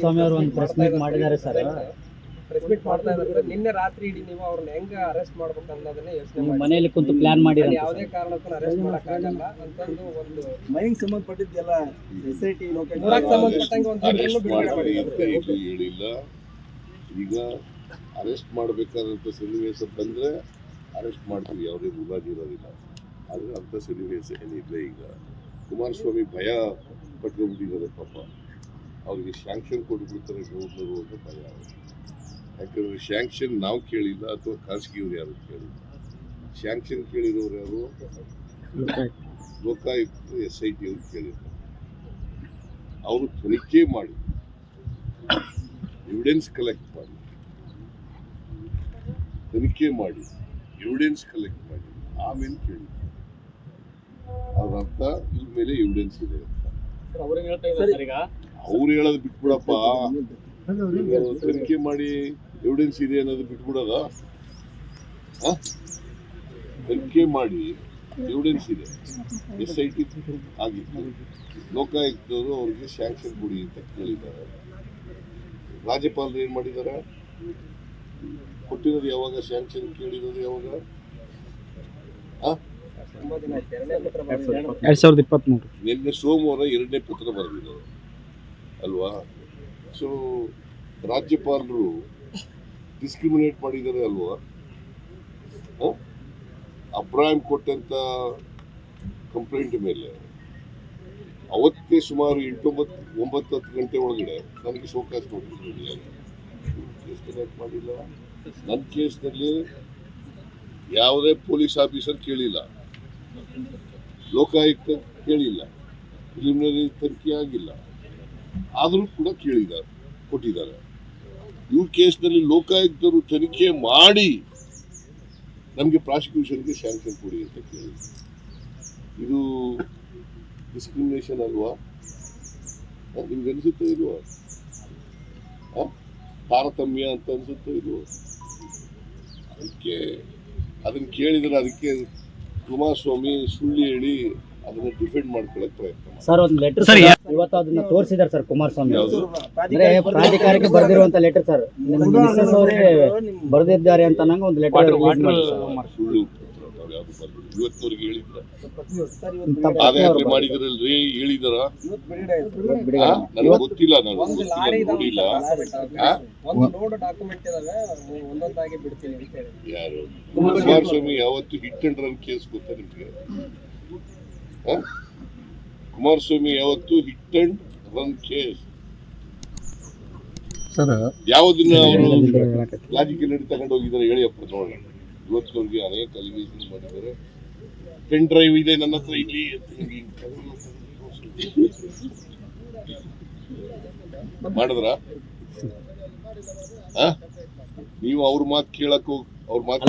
ಕುಮಾರಸ್ವಾಮಿ ಅವರು ಒಂದು press meet ಮಾಡಿದ್ದಾರೆ ಸರ್. ಪ್ರೆಸ್ ಮೀಟ್ ಮಾಡ್ತಾ ಇದ್ದಾರೆ. ನಿನ್ನೆ ರಾತ್ರಿ ಇಡೀ ನೀವು ಅವ್ರನ್ನ ಹೆಂಗ ಅರೆಸ್ಟ್ ಮಾಡ್ಬೇಕು ಅನ್ನೋದನ್ನ ಯೋಚನೆ ಮಾಡಿ ಮನೆಯಲ್ಲಿ ಕುಂತು ಪ್ಲಾನ್ ಮಾಡಿದ್ರೆ ಯಾವುದೇ ಕಾರಣಕ್ಕೂ ಅರೆಸ್ಟ್ ಮಾಡಕ್ಕಾಗಲ್ಲ ಅಂತಂದು ಒಂದು ಮೈನಿಂಗ್ ಸಂಬಂಧಪಟ್ಟಿದ್ದೆಲ್ಲ SIT ಸಂಬಂಧಪಟ್ಟಂಗೆ ಒಂದು ಹೇಳಿಲ್ಲ. ಈಗ ಅರೆಸ್ಟ್ ಮಾಡಬೇಕಾದಂಥ ಸನ್ನಿವೇಶ ಬಂದರೆ ಅರೆಸ್ಟ್ ಮಾಡ್ತೀವಿ, ಯಾವುದೇ ಮುಲಾಜಿ ಇರೋದಿಲ್ಲ. ಆದರೆ ಅಂಥ ಸನ್ನಿವೇಶ ಏನಿಲ್ಲ. ಈಗ ಕುಮಾರಸ್ವಾಮಿ ಭಯ ಪಟ್ಕೊಂಡ್ಬಿಟ್ಟಿದ್ದಾರೆ ಪಾಪ. ಅವ್ರಿಗೆ ಶಾಂಕ್ಷನ್ ಕೊಟ್ಬಿಡ್ತಾರೆ ಗವರ್ನರು ಅಂತ ಭಯ. ಯಾಕಂದರೆ ಶಾಂಕ್ಷನ್ ನಾವು ಕೇಳಿಲ್ಲ ಅಥವಾ ಖಾಸಗಿಯವ್ರು ಯಾರು ಕೇಳಿಲ್ಲ. ಶಾಂಕ್ಷನ್ ಕೇಳಿರೋರು ಯಾರು? ಲೋಕಾಯುಕ್ತ SIT ಅವ್ರು ಕೇಳಿದ್ರು. ಅವರು ತನಿಖೆ ಮಾಡಿ ಎವಿಡೆನ್ಸ್ ಕಲೆಕ್ಟ್ ಮಾಡಿ ಆಮೇಲೆ ಕೇಳಿ. ಅವ್ರ ಅರ್ಥ ಇವ್ರ ಮೇಲೆ ಎವಿಡೆನ್ಸ್ ಇದೆ ಅಂತ. ಅವ್ರು ಹೇಳೋದು ಬಿಟ್ಬಿಡಪ್ಪ, ತನಿಖೆ ಮಾಡಿ ಎವಿಡೆನ್ಸ್ ಇದೆ ಅನ್ನೋದು ಬಿಟ್ಬಿಡೋದ? ತನಿಖೆ ಮಾಡಿ ಎವಿಡೆನ್ಸ್ ಇದೆ. SIT ಆಗಿತ್ತು. ಲೋಕಾಯುಕ್ತರು ಅವ್ರಿಗೆ ಶಾಂಕ್ಷನ್ ಕೊಡಿ ಅಂತ ಕೇಳಿದ್ದಾರೆ. ರಾಜ್ಯಪಾಲರು ಏನ್ ಮಾಡಿದ್ದಾರೆ? ಕೊಟ್ಟಿರೋದು ಯಾವಾಗ? ಶಾಂಕ್ಷನ್ ಕೇಳಿರೋದು ಯಾವಾಗ? 2023 ನಿನ್ನೆ ಸೋಮವಾರ 2ನೇ ಪತ್ರ ಬರೆದಿದ್ದಾರೆ ಅಲ್ವಾ? ಸೊ ರಾಜ್ಯಪಾಲರು ಡಿಸ್ಕ್ರಿಮಿನೇಟ್ ಮಾಡಿದ್ದಾರೆ ಅಲ್ವಾ? ಅಬ್ರಾಹಿಂ ಕೊಟ್ಟಂತ ಕಂಪ್ಲೇಂಟ್ ಮೇಲೆ ಅವತ್ತೇ ಸುಮಾರು 8-9 ಗಂಟೆ ಒಳಗಡೆ ನನಗೆ ಶೋಕಾಸ್ ನೋಟಿಸ್ ಮಾಡಿಲ್ಲ. ನನ್ನ ಕೇಸ್ನಲ್ಲಿ ಯಾವುದೇ ಪೊಲೀಸ್ ಆಫೀಸರ್ ಕೇಳಿಲ್ಲ, ಲೋಕಾಯುಕ್ತ ಕೇಳಿಲ್ಲ, ಪ್ರಿಲಿಮಿನರಿ ತನಿಖೆ ಆಗಿಲ್ಲ. ಆದರೂ ಕೂಡ ಕೊಟ್ಟಿದ್ದಾರೆ. ಇವ್ರ ಕೇಸ್ನಲ್ಲಿ ಲೋಕಾಯುಕ್ತರು ತನಿಖೆ ಮಾಡಿ ನಮಗೆ ಪ್ರಾಸಿಕ್ಯೂಷನ್ಗೆ ಶಾಂಕ್ಷನ್ ಕೊಡಿ ಅಂತ ಕೇಳಿದ್ರು. ಇದು ಡಿಸ್ಕ್ರಿಮಿನೇಷನ್ ಅಲ್ವಾ? ನಿಮ್ಗೆ ಅನಿಸುತ್ತೋ ಇಲ್ವಾ? ತಾರತಮ್ಯ ಅಂತ ಅನಿಸುತ್ತೋ ಇಲ್ವೋ? ಅದನ್ನು ಕೇಳಿದ್ರೆ ಅದಕ್ಕೆ ಕುಮಾರಸ್ವಾಮಿ ಸುಳ್ಳು ಹೇಳಿ ಅದನ್ನ ಡಿಫೆಂಡ್ ಮಾಡ್ಕೊಳ್ಳೋಕೆ ಪ್ರಯತ್ನ ಸರ್. ಒಂದು ಲೆಟರ್ ಇವತ್ತು ಅದನ್ನ ತೋರಿಸಿದ್ದಾರೆ ಸರ್ ಕುಮಾರಸ್ವಾಮಿ ಅವರು. ಅಂದ್ರೆ ಪ್ರಾಧಿಕಾರಕ್ಕೆ ಬರೆದಿರುವಂತ ಲೆಟರ್ ಸರ್, ಮಿಸಸ್ ಅವರೇ ಬರೆದಿದ್ದಾರೆ ಅಂತ ನಂಗೆ ಒಂದು ಲೆಟರ್ ಸುಳ್ಳು ಇವತ್ತವರೆಗೆ ಹೇಳಿದ್ರ ಪಾದಯಾತ್ರೆ ಮಾಡಿದ್ರಲ್ರಿ, ಹೇಳಿದಾರ? ನನಗೆ ಗೊತ್ತಿಲ್ಲ, ನಾನು ನೋಡಿಲ್ಲ. ಯಾರು? ಕುಮಾರಸ್ವಾಮಿ ಯಾವತ್ತು ಹಿಟ್ ಅಂಡ್ ರನ್ ಕೇಸ್ ಗೊತ್ತಾ ನಿಮ್ಗೆ? ಕುಮಾರಸ್ವಾಮಿ ಯಾವತ್ತು ಹಿಟ್ ಅಂಡ್ ರನ್ ಕೇಸ್ ಯಾವುದನ್ನ ಅವರು ಲಾಜಿಕಲ್ ತಗೊಂಡು ಹೋಗಿದ್ದಾರೆ ಹೇಳಿಯಪ್ಪ ನೋಡೋಣ. ಇವತ್ತಿನವ್ರಿಗೆ ಅನೇಕ ಅಲಿಗೇಷನ್ ಮಾಡಿದ್ದಾರೆ. ಪೆನ್ ಡ್ರೈವ್ ಇದೆ ನನ್ನ ಹತ್ರ ಇಲ್ಲಿ ಮಾಡಿದ್ರ? ನೀವು ಅವ್ರ ಮಾತು ಕೇಳಕ್ ಅವ್ರ ಮಾತು